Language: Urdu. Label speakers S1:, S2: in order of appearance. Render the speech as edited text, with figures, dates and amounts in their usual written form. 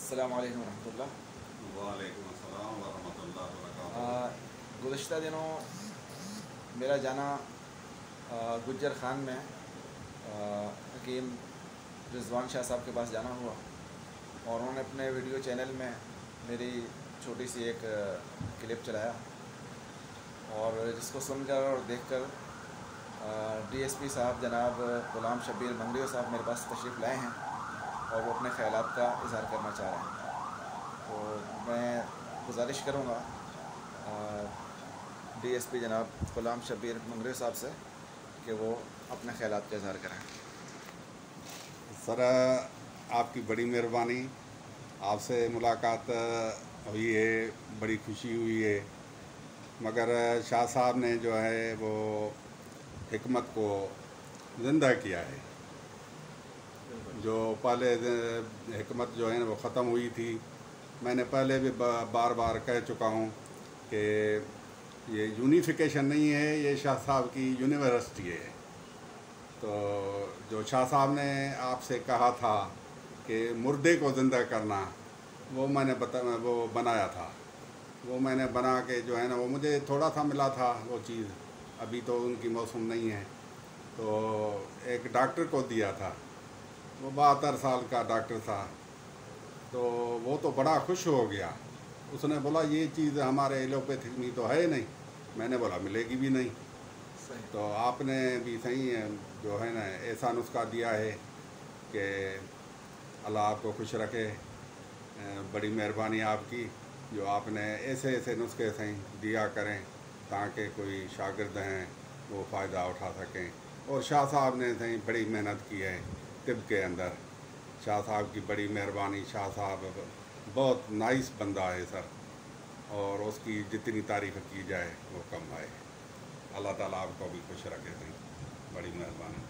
S1: السلام علیکم ورحمۃ اللہ۔
S2: وعلیکم السلام ورحمۃ اللہ وبرکاتہ۔
S1: گزشتہ دنوں میرا جانا گجر خان میں حکیم رضوان شاہ صاحب کے پاس جانا ہوا، اور انہوں نے اپنے ویڈیو چینل میں میری چھوٹی سی ایک کلپ چلایا، اور جس کو سن کر اور دیکھ کر ڈی ایس پی صاحب جناب غلام شبیر منگریو صاحب میرے پاس تشریف لائے ہیں، اور وہ اپنے خیالات کا اظہار کرنا چاہ رہے ہیں۔ تو میں گزارش کروں گا ڈی ایس پی جناب غلام شبیر منگریو صاحب سے کہ وہ اپنے خیالات کا اظہار کریں۔
S2: سر، آپ کی بڑی مہربانی، آپ سے ملاقات ہوئی ہے، بڑی خوشی ہوئی ہے، مگر شاہ صاحب نے جو ہے وہ حکمت کو زندہ کیا ہے۔ جو پہلے حکمت جو ہے نا وہ ختم ہوئی تھی، میں نے پہلے بھی بار بار کہہ چکا ہوں کہ یہ یونیفیکیشن نہیں ہے، یہ شاہ صاحب کی یونیورسٹی ہے۔ تو جو شاہ صاحب نے آپ سے کہا تھا کہ مردے کو زندہ کرنا، وہ میں نے وہ بنایا تھا، وہ میں نے بنا کے جو ہے نا وہ مجھے تھوڑا سا ملا تھا وہ چیز، ابھی تو ان کی موسم نہیں ہے، تو ایک ڈاکٹر کو دیا تھا، وہ 72 سال کا ڈاکٹر تھا، تو وہ تو بڑا خوش ہو گیا۔ اس نے بولا یہ چیز ہمارے ایلوپیتھک میں تو ہے نہیں، میں نے بولا ملے گی بھی نہیں۔ تو آپ نے بھی صحیح جو ہے نا ایسا نسخہ دیا ہے کہ اللہ آپ کو خوش رکھے، بڑی مہربانی آپ کی، جو آپ نے ایسے ایسے نسخے صحیح دیا کریں تاکہ کوئی شاگرد ہیں وہ فائدہ اٹھا سکیں۔ اور شاہ صاحب نے صحیح بڑی محنت کی ہے طب کے اندر، شاہ صاحب کی بڑی مہربانی، شاہ صاحب بہت نائس بندہ ہے سر، اور اس کی جتنی تعریف کی جائے وہ کم ہے۔ اللہ تعالیٰ آپ کو بھی خوش رکھے، بڑی مہربانی۔